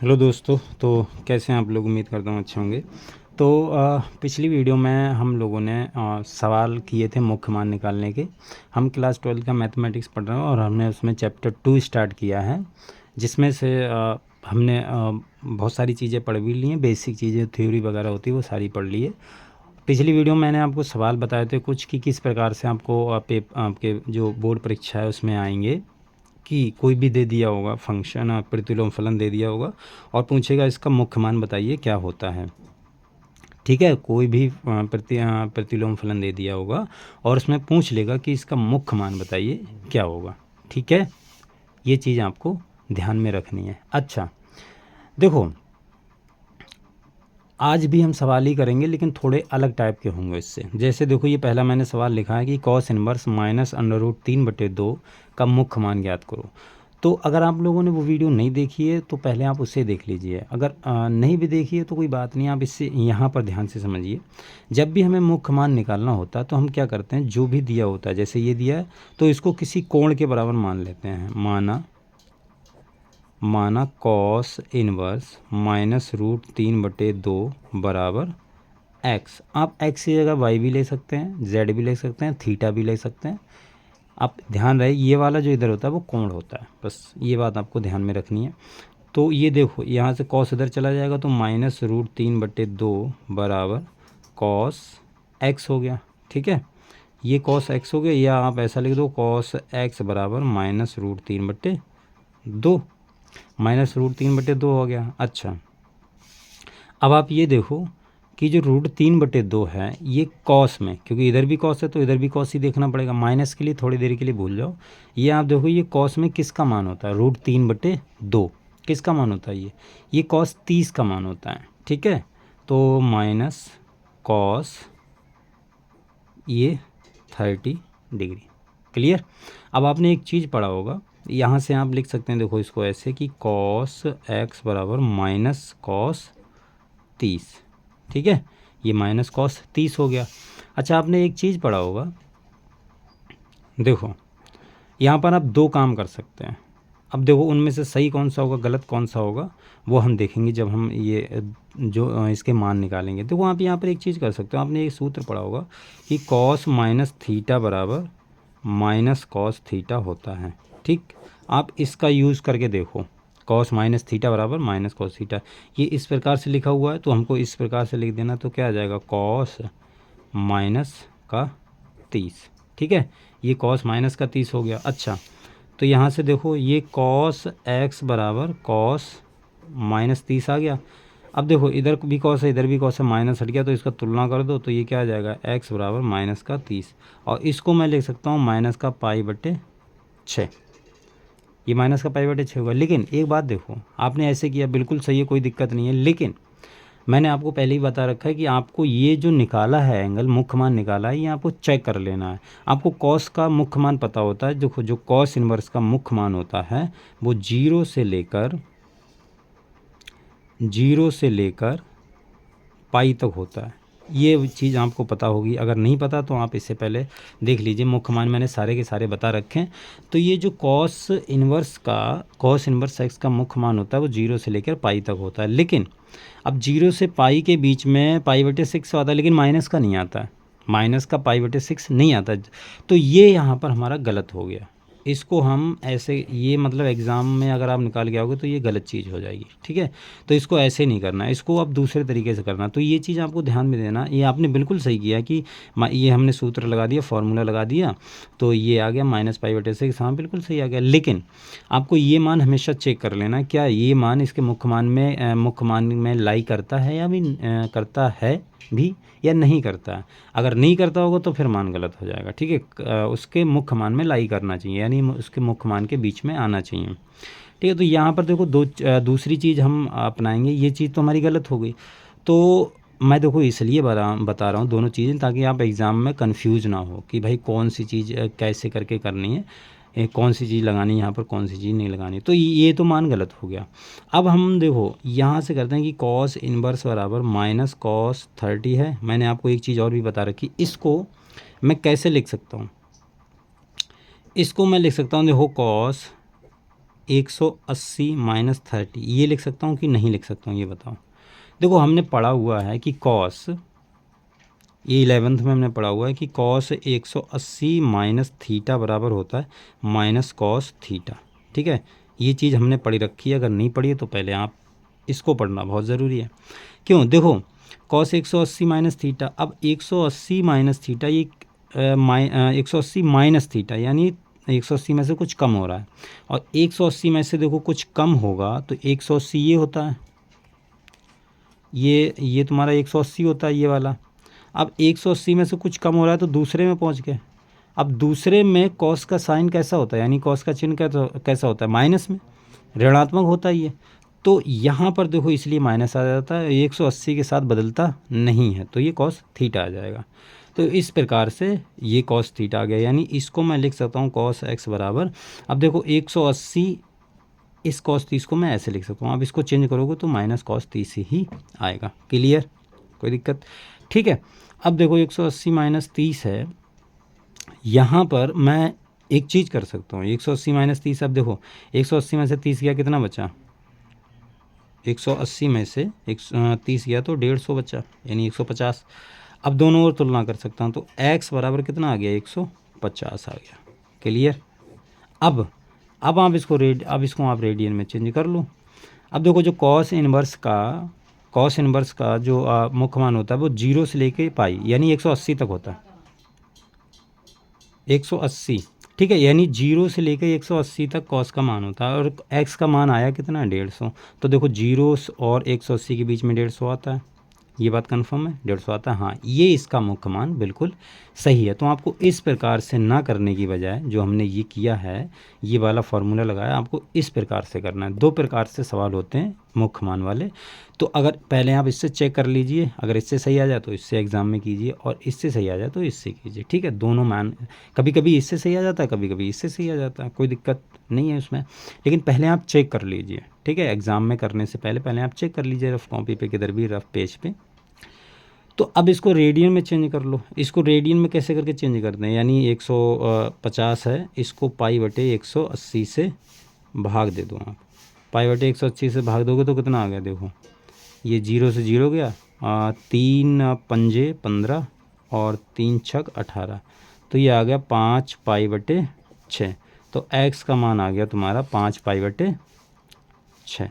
Hello दोस्तों, तो कैसे हैं आप लोग। उम्मीद करता हूँ अच्छे होंगे। तो पिछली वीडियो में हम लोगों ने सवाल किए थे मुख्य मान निकालने के। हम क्लास 12 का मैथमेटिक्स पढ़ रहे हैं और हमने उसमें चैप्टर 2 स्टार्ट किया है, जिसमें से हमने बहुत सारी चीज़ें पढ़ भी ली हैं। बेसिक चीज़ें थ्योरी वगैरह होती है वो सारी पढ़ ली है। पिछली वीडियो में मैंने आपको सवाल बताए थे कुछ कि किस प्रकार से आपको आपके जो बोर्ड परीक्षा है उसमें आएंगे। कि कोई भी दे दिया होगा फंक्शन, प्रतिलोम फलन दे दिया होगा और पूछेगा इसका मुख्य मान बताइए क्या होता है। ठीक है, कोई भी प्रतिलोम फलन दे दिया होगा और उसमें पूछ लेगा कि इसका मुख्य मान बताइए क्या होगा। ठीक है, ये चीज़ आपको ध्यान में रखनी है। अच्छा देखो, आज भी हम सवाल ही करेंगे लेकिन थोड़े अलग टाइप के होंगे इससे। जैसे देखो, ये पहला मैंने सवाल लिखा है कि cos inverse minus under root 3/2 का मुख्य मान ज्ञात करो। तो अगर आप लोगों ने वो वीडियो नहीं देखी है तो पहले आप उसे देख लीजिए। अगर नहीं भी देखी है तो कोई बात नहीं, आप इससे यहाँ पर ध्यान से समझिए। जब भी हमें मुख्य मान निकालना होता है तो हम क्या करते हैं, जो भी दिया होता है, जैसे ये दिया है तो इसको किसी कोण के बराबर मान लेते हैं। माना कॉस इनवर्स माइनस रूट 3/2 बराबर एक्स। आप एक्स की जगह वाई भी ले सकते हैं, जेड भी ले सकते हैं, थीटा भी ले सकते हैं। आप ध्यान रहे, ये वाला जो इधर होता है वो कोण होता है, बस ये बात आपको ध्यान में रखनी है। तो ये देखो, यहाँ से कॉस इधर चला जाएगा तो माइनस रूट 3/2 बराबर कॉस एक्स हो गया। ठीक है, ये कॉस एक्स हो गया, या आप ऐसा लिख दो कॉस एक्स बराबर माइनस रूट 3/2। माइनस रूट 3/2 हो गया। अच्छा, अब आप ये देखो कि जो रूट 3/2 है ये कॉस में, क्योंकि इधर भी कॉस है तो इधर भी कॉस ही देखना पड़ेगा। माइनस के लिए थोड़ी देर के लिए भूल जाओ। ये आप देखो, ये कॉस में किसका मान होता है, रूट 3/2 किसका मान होता है, ये कॉस 30 का मान होता है। ठीक है, तो माइनस कॉस ये 30 डिग्री। क्लियर। अब आपने एक चीज़ पढ़ा होगा, यहाँ से आप लिख सकते हैं, देखो इसको ऐसे कि कॉस एक्स बराबर माइनस कॉस 30। ठीक है, ये माइनस कॉस 30 हो गया। अच्छा, आपने एक चीज़ पढ़ा होगा, देखो यहाँ पर आप दो काम कर सकते हैं। अब देखो उनमें से सही कौन सा होगा गलत कौन सा होगा वो हम देखेंगे जब हम ये जो इसके मान निकालेंगे। देखो आप यहाँ पर एक चीज़ कर सकते हो, आपने एक सूत्र पढ़ा होगा कि कॉस माइनस थीटा बराबर माइनस कॉस थीटा होता है। ठीक, आप इसका यूज़ करके देखो, कॉस माइनस थीटा बराबर माइनस कॉस थीटा। ये इस प्रकार से लिखा हुआ है तो हमको इस प्रकार से लिख देना, तो क्या आ जाएगा कॉस माइनस का 30। ठीक है, ये कॉस माइनस का 30 हो गया। अच्छा, तो यहाँ से देखो ये कॉस एक्स बराबर कॉस माइनस 30 आ गया। अब देखो इधर भी कॉस है इधर भी कॉस है, माइनस हट गया तो इसका तुलना कर दो तो ये क्या आ जाएगा एक्स बराबर माइनस का 30। और इसको मैं लिख सकता हूँ माइनस का π/6। ये माइनस का π/6 होगा। लेकिन एक बात देखो, आपने ऐसे किया बिल्कुल सही है, कोई दिक्कत नहीं है, लेकिन मैंने आपको पहले ही बता रखा है कि आपको ये जो निकाला है एंगल, मुख्य मान निकाला है, ये आपको चेक कर लेना है। आपको कॉस का मुख्य मान पता होता है, देखो जो कॉस इनवर्स का मुख्य मान होता है वो 0 से लेकर पाई तक होता है। ये चीज़ आपको पता होगी, अगर नहीं पता तो आप इससे पहले देख लीजिए, मुख्य मान मैंने सारे के सारे बता रखे हैं। तो ये जो कॉस इनवर्स एक्स का मुख्य मान होता है वो 0 से लेकर पाई तक होता है। लेकिन अब 0 से पाई के बीच में π/6 आता है, लेकिन माइनस का नहीं आता है, माइनस का π/6 नहीं आता। तो ये यहाँ पर हमारा गलत हो गया। इसको हम ऐसे, ये मतलब एग्ज़ाम में अगर आप निकाल के आओगे तो ये गलत चीज़ हो जाएगी। ठीक है, तो इसको ऐसे नहीं करना, इसको अब दूसरे तरीके से करना। तो ये चीज़ आपको ध्यान में देना। ये आपने बिल्कुल सही किया कि ये हमने सूत्र लगा दिया, फार्मूला लगा दिया, तो ये आ गया माइनस π/6। हाँ बिल्कुल सही आ गया। लेकिन आपको ये मान हमेशा चेक कर लेना, क्या ये मान इसके मुख्य मान में लाई करता है या भी करता है भी या नहीं करता है। अगर नहीं करता होगा तो फिर मान गलत हो जाएगा। ठीक है, उसके मुख्य मान में लाई करना चाहिए, यानी उसके मुख्य मान के बीच में आना चाहिए। ठीक है, तो यहाँ पर देखो दूसरी चीज़ हम अपनाएंगे। ये चीज़ तो हमारी गलत हो गई, तो मैं देखो इसलिए बता रहा हूँ दोनों चीज़ें, ताकि आप एग्ज़ाम में कंफ्यूज ना हो कि भाई कौन सी चीज़ कैसे करके करनी है, कौन सी चीज़ लगानी है यहाँ पर, कौन सी चीज़ नहीं लगानी। तो ये तो मान गलत हो गया। अब हम देखो यहाँ से करते हैं कि कॉस इनवर्स बराबर माइनस कॉस 30 है। मैंने आपको एक चीज़ और भी बता रखी, इसको मैं कैसे लिख सकता हूँ, इसको मैं लिख सकता हूँ, देखो 180 माइनस 30 ये लिख सकता हूँ कि नहीं लिख सकता हूँ, ये बताओ। देखो हमने पढ़ा हुआ है कि कॉस, ये 11th में हमने पढ़ा हुआ है कि कॉस 180 माइनस थीटा बराबर होता है माइनस कॉस थीटा। ठीक है, ये चीज़ हमने पढ़ी रखी है, अगर नहीं पढ़ी है तो पहले आप इसको पढ़ना बहुत ज़रूरी है। क्यों, देखो कॉस 180 माइनस थीटा, अब 180 माइनस थीटा ये 180 माइनस थीटा यानी 180 में से कुछ कम हो रहा है, और 180 में से देखो कुछ कम होगा तो 180 ये होता है, ये तुम्हारा 180 होता है ये वाला। अब 180 में से कुछ कम हो रहा है तो दूसरे में पहुंच गए। अब दूसरे में कॉस का साइन कैसा होता है, यानी कॉस का चिन्ह कैसा होता है, माइनस में, ऋणात्मक होता है ये। तो यहाँ पर देखो इसलिए माइनस आ जाता है, 180 के साथ बदलता नहीं है, तो ये कॉस थीटा आ जाएगा। तो इस प्रकार से ये कॉस थीटा आ गया, यानी इसको मैं लिख सकता हूँ कॉस एक्स बराबर, अब देखो 180, इस कॉस 30 को मैं ऐसे लिख सकता हूँ, अब इसको चेंज करोगे तो माइनस कॉस 30 ही आएगा। क्लियर, कोई दिक्कत? ठीक है, अब देखो 180 माइनस 30 है, यहाँ पर मैं एक चीज़ कर सकता हूँ, 180 माइनस 30, अब देखो 180 में से 30 गया, कितना बचा, 180 में से 30 गया तो 150 बचा, यानी 150। अब दोनों ओर तुलना कर सकता हूँ, तो x बराबर कितना आ गया, 150 आ गया। क्लियर, अब आप इसको आप रेडियन में चेंज कर लो। अब देखो जो कॉस इनवर्स का जो मुख्य मान होता है वो 0 से लेके पाई यानी 180 तक होता है, 180। ठीक है, यानी 0 से लेकर 180 तक कॉस का मान होता है, और एक्स का मान आया कितना, 150। तो देखो 0 और 180 के बीच में 150 आता है, ये बात कंफर्म है, 150 आता है, हाँ ये इसका मुख्य मान बिल्कुल सही है। तो आपको इस प्रकार से ना करने की बजाय जो हमने ये किया है, ये वाला फार्मूला लगाया, आपको इस प्रकार से करना है। दो प्रकार से सवाल होते हैं मुख्य मान वाले, तो अगर पहले आप इससे चेक कर लीजिए, अगर इससे सही आ जाए तो इससे एग्ज़ाम में कीजिए, और इससे सही आ जाए तो इससे कीजिए। ठीक है, दोनों मान, कभी कभी इससे सही आ जाता है, कभी कभी इससे सही आ जाता है, कोई दिक्कत नहीं है उसमें, लेकिन पहले आप चेक कर लीजिए। ठीक है, एग्ज़ाम में करने से पहले आप चेक कर लीजिए रफ कॉपी पे, किधर भी रफ पेज पे। तो अब इसको रेडियन में चेंज कर लो। इसको रेडियन में कैसे करके चेंज करते हैं, यानी 150 है, इसको पाई बटे 180 से भाग दे दो आप, पाई बटे 180 से भाग दोगे तो कितना आ गया, देखो ये 0 से 0 गया, 3 पंजे 15 और 3 छक 18, तो ये आ गया 5 पाई बटे 6। तो x का मान आ गया तुम्हारा 5 पाई बटे 6।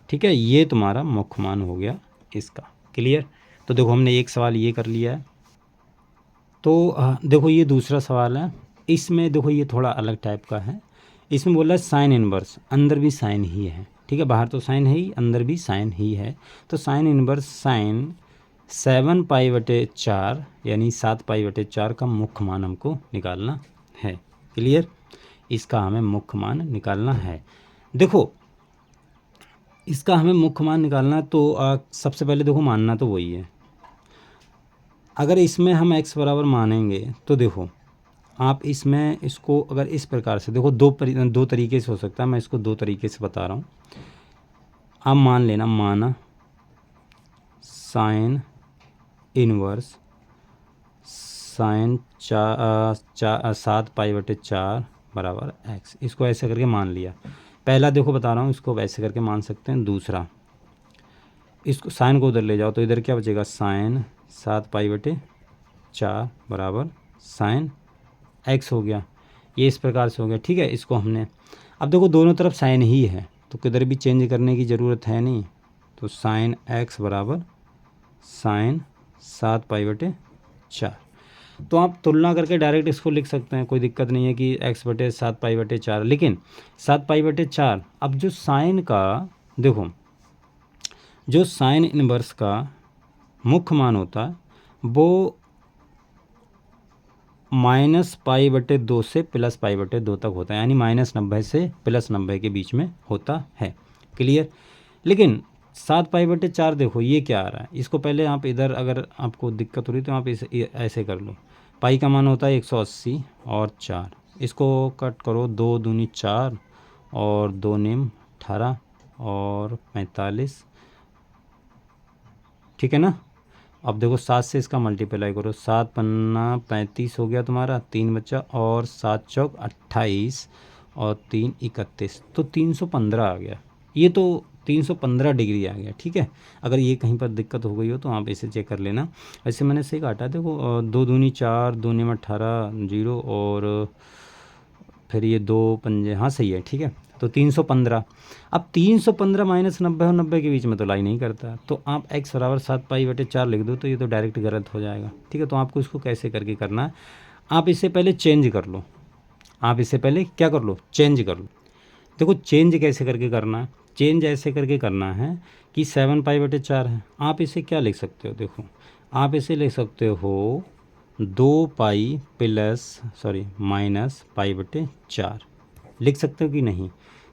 ठीक है, ये तुम्हारा मुख्य मान हो गया इसका। क्लियर, तो देखो हमने एक सवाल ये कर लिया है। तो देखो ये दूसरा सवाल है, इसमें देखो ये थोड़ा अलग टाइप का है। इसमें बोला है साइन इनवर्स, अंदर भी साइन ही है। ठीक है, बाहर तो साइन है ही, अंदर भी साइन ही है। तो साइन इनवर्स साइन 7 पाई बटे 4 यानी 7 पाई बटे 4 का मुख्य मान हमको निकालना है। क्लियर, इसका हमें मुख्य मान निकालना है। देखो इसका हमें मुख्य मान निकालना है, तो सबसे पहले देखो मानना तो वही है। अगर इसमें हम x बराबर मानेंगे तो देखो आप इसमें इसको अगर इस प्रकार से देखो, दो तरीके से हो सकता है, मैं इसको दो तरीके से बता रहा हूँ। आप मान लेना, माना साइन इनवर्स साइन 7 पाई बटे 4 बराबर x, इसको ऐसे करके मान लिया। पहला देखो बता रहा हूँ, इसको ऐसे करके मान सकते हैं। दूसरा, इसको साइन को उधर ले जाओ तो इधर क्या बचेगा, साइन 7 पाई बटे 4 बराबर साइन x हो गया। ये इस प्रकार से हो गया। ठीक है, इसको हमने, अब देखो दोनों तरफ साइन ही है तो किधर भी चेंज करने की ज़रूरत है नहीं, तो साइन x बराबर साइन 7 पाई बटे 4। तो आप तुलना करके डायरेक्ट इसको लिख सकते हैं, कोई दिक्कत नहीं है कि x बटे 7 पाई बटे 4, लेकिन 7 पाई बटे 4, अब जो साइन का देखो, जो साइन इनवर्स का मुख्य मान होता है वो माइनस पाई बटे 2 से प्लस पाई बटे 2 तक होता है, यानी -90 से +90 के बीच में होता है। क्लियर, लेकिन 7 पाई बटे 4 देखो ये क्या आ रहा है, इसको पहले आप इधर, अगर आपको दिक्कत हो रही तो आप इसे ऐसे कर लो। पाई का मान होता है 180 और 4, इसको कट करो, 2 दूनी 4 और 2 नेम 18 और 45। ठीक है ना, अब देखो 7 से इसका मल्टीप्लाई करो, 7 पन्ना 35 हो गया तुम्हारा, 3 बच्चा और 7 चौक 28 और 3 31, तो 315 आ गया। ये तो 315 डिग्री आ गया, ठीक है। अगर ये कहीं पर दिक्कत हो गई हो तो आप इसे चेक कर लेना। ऐसे मैंने से काटा, देखो 2 दूनी 4, 2 में 18 0, और फिर ये 2 पंजे, हाँ सही है, ठीक है। तो 315। अब 315 माइनस 90 और 90 के बीच में तो लाई नहीं करता, तो आप x बराबर 7π/4 लिख दो, तो ये तो डायरेक्ट गलत हो जाएगा, ठीक है। तो आपको इसको कैसे करके करना है, आप इसे पहले चेंज कर लो। आप इसे पहले क्या कर लो, चेंज कर लो। देखो चेंज कैसे करके करना है, चेंज ऐसे करके करना है कि 7π/4 है, आप इसे क्या लिख सकते हो, देखो आप इसे लिख सकते हो 2π माइनस π/4 लिख सकते हो कि नहीं।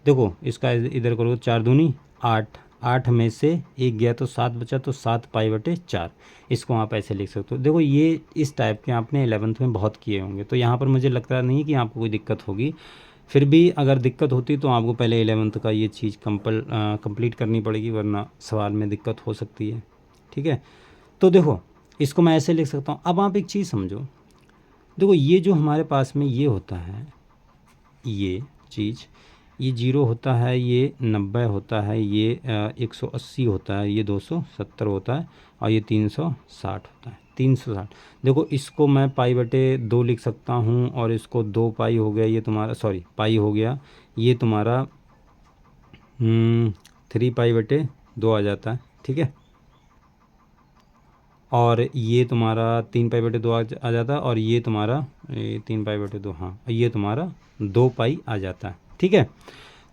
देखो इसका इधर करो, 4 दूनी 8, 8 में से 1 गया तो 7 बचा, तो 7π/4 इसको आप ऐसे लिख सकते हो। देखो ये इस टाइप के आपने 11th में बहुत किए होंगे, तो यहाँ पर मुझे लगता नहीं कि आपको कोई दिक्कत होगी। फिर भी अगर दिक्कत होती तो आपको पहले 11th का ये चीज़ कंप्लीट करनी पड़ेगी, वरना सवाल में दिक्कत हो सकती है, ठीक है। तो देखो इसको मैं ऐसे लिख सकता हूँ। अब आप एक चीज़ समझो, देखो ये जो हमारे पास में ये होता है, ये चीज़, ये 0 होता है, ये 90 होता है, ये 180 होता है, ये 270 होता है, और ये 360 होता है, 360। देखो इसको मैं π/2 लिख सकता हूँ, और इसको 2π हो गया, ये तुम्हारा सॉरी पाई हो गया, ये तुम्हारा 3π/2 आ जाता है, ठीक है। और ये तुम्हारा 3π/2 आ जाता है, और ये तुम्हारा 3π/2, हाँ ये तुम्हारा 2π आ जाता है, ठीक है।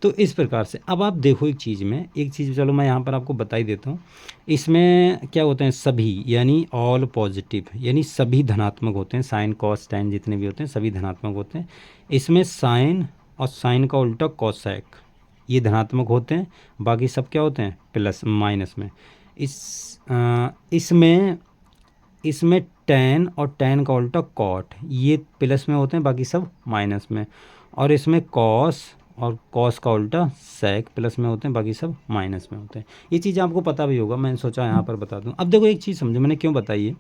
तो इस प्रकार से अब आप देखो एक चीज़ में, एक चीज़ चलो मैं यहाँ पर आपको बता ही देता हूँ। इसमें क्या होते हैं, सभी यानी ऑल पॉजिटिव, यानी सभी धनात्मक होते हैं, साइन कॉस टैन जितने भी होते हैं सभी धनात्मक होते हैं। इसमें साइन और साइन का उल्टा कॉसेक, ये धनात्मक होते हैं, बाकी सब क्या होते हैं, प्लस माइनस में। इसमें टैन और टैन का उल्टा कॉट, ये प्लस में होते हैं, बाकी सब माइनस में। और इसमें कॉस और कॉस का उल्टा सेक, प्लस में होते हैं, बाकी सब माइनस में होते हैं। ये चीज़ आपको पता भी होगा, मैंने सोचा यहाँ पर बता दूँ। अब देखो एक चीज़ समझो मैंने क्यों बताई है,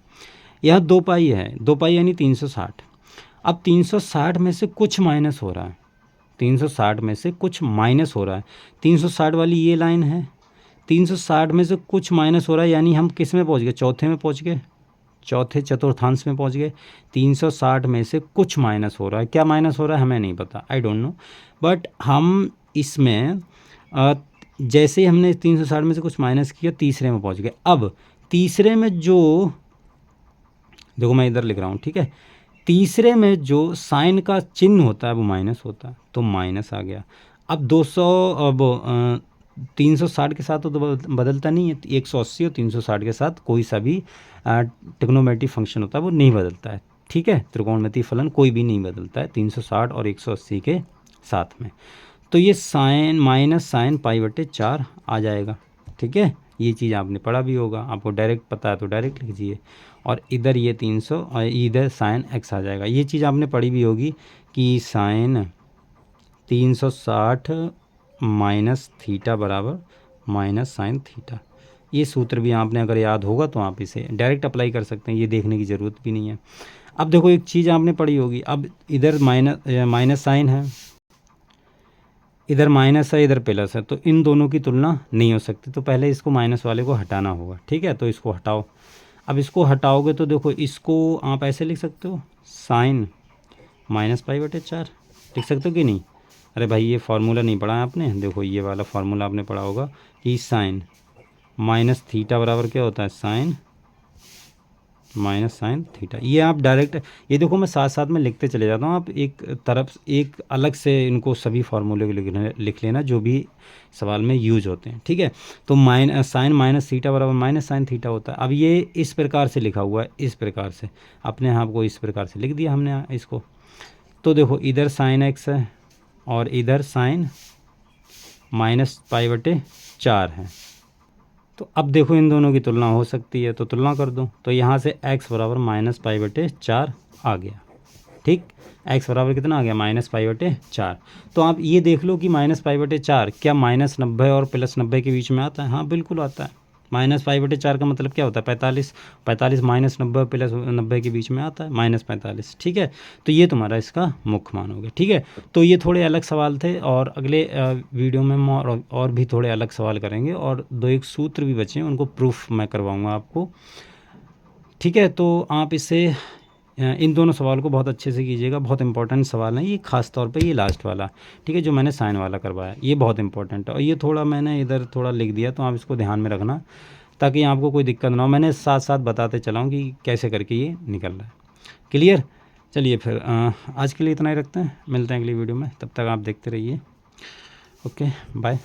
यहाँ 2π है, 2π यानी 360। अब 360 में से कुछ माइनस हो रहा है, 360 में से कुछ माइनस हो रहा है, 360 वाली ये लाइन है, 360 में से कुछ माइनस हो रहा है, यानी हम किस में पहुँच गए, चौथे में पहुँच गए, चौथे चतुर्थांश में पहुंच गए। 360 में से कुछ माइनस हो रहा है, क्या माइनस हो रहा है हमें नहीं पता, आई डोंट नो, बट हम इसमें जैसे ही हमने 360 में से कुछ माइनस किया, तीसरे में पहुंच गए। अब तीसरे में जो, देखो मैं इधर लिख रहा हूँ, ठीक है, तीसरे में जो साइन का चिन्ह होता है वो माइनस होता है, तो माइनस आ गया। अब 360 के साथ तो बदलता नहीं है, 180 और 360 के साथ कोई सा भी ट्रिग्नोमेट्री फंक्शन होता है वो नहीं बदलता है, ठीक है। त्रिकोणमितीय फलन कोई भी नहीं बदलता है 360 और 180 के साथ में। तो ये साइन माइनस साइन π/4 आ जाएगा, ठीक है। ये चीज़ आपने पढ़ा भी होगा, आपको डायरेक्ट पता है तो डायरेक्ट लिखिए, और इधर ये 300 और इधर साइन x आ जाएगा। ये चीज़ आपने पढ़ी भी होगी कि साइन 360 माइनस थीटा बराबर माइनस साइन थीटा। ये सूत्र भी आपने अगर याद होगा तो आप इसे डायरेक्ट अप्लाई कर सकते हैं, ये देखने की ज़रूरत भी नहीं है। अब देखो एक चीज़ आपने पढ़ी होगी, अब इधर माइनस साइन है, इधर माइनस है, इधर प्लस है, तो इन दोनों की तुलना नहीं हो सकती, तो पहले इसको माइनस वाले को हटाना होगा, ठीक है। तो इसको हटाओ, अब इसको हटाओगे तो देखो इसको आप ऐसे लिख सकते हो, साइन माइनस π/4 लिख सकते हो कि नहीं। अरे भाई ये फार्मूला नहीं पढ़ा है आपने, देखो ये वाला फार्मूला आपने पढ़ा होगा कि साइन माइनस थीटा बराबर क्या होता है, साइन माइनस साइन थीटा। ये आप डायरेक्ट, ये देखो मैं साथ साथ में लिखते चले जाता हूँ, आप एक तरफ एक अलग से इनको सभी फार्मूले को लिख लेना जो भी सवाल में यूज होते हैं, ठीक है। तो साइन माइनस थीटा बराबर माइनस साइन थीटा होता है। अब ये इस प्रकार से लिखा हुआ है, इस प्रकार से अपने आप को इस प्रकार से लिख दिया हमने इसको। तो देखो इधर साइन एक्स है और इधर साइन माइनस π/4 है, तो अब देखो इन दोनों की तुलना हो सकती है, तो तुलना कर दो, तो यहाँ से x बराबर माइनस π/4 आ गया, ठीक। x बराबर कितना आ गया, माइनस π/4। तो आप ये देख लो कि माइनस π/4 क्या माइनस 90 और प्लस 90 के बीच में आता है, हाँ बिल्कुल आता है, -π/4 का मतलब क्या होता है? 45। 45 माइनस 90 प्लस 90 के बीच में आता है, -45। ठीक है, तो ये तुम्हारा इसका मुख्य मान हो गया। ठीक है, तो ये थोड़े अलग सवाल थे और अगले वीडियो में हम और भी थोड़े अलग सवाल करेंगे और 2-1 सूत्र भी बचे हैं, उनको प्रूफ मैं करवाऊँगा आपको। ठीक है, तो आप इससे इन दोनों सवाल को बहुत अच्छे से कीजिएगा, बहुत इंपॉर्टेंट सवाल है ये, खास तौर पे ये लास्ट वाला। ठीक है, जो मैंने साइन वाला करवाया ये बहुत इंपॉर्टेंट है और ये थोड़ा मैंने इधर थोड़ा लिख दिया, तो आप इसको ध्यान में रखना ताकि आपको कोई दिक्कत ना हो। मैंने साथ साथ बताते चला हूँ कि कैसे करके ये निकल रहा है। क्लियर? चलिए फिर आज के लिए इतना ही रखते हैं, मिलते हैं अगली वीडियो में, तब तक आप देखते रहिए। Okay, bye.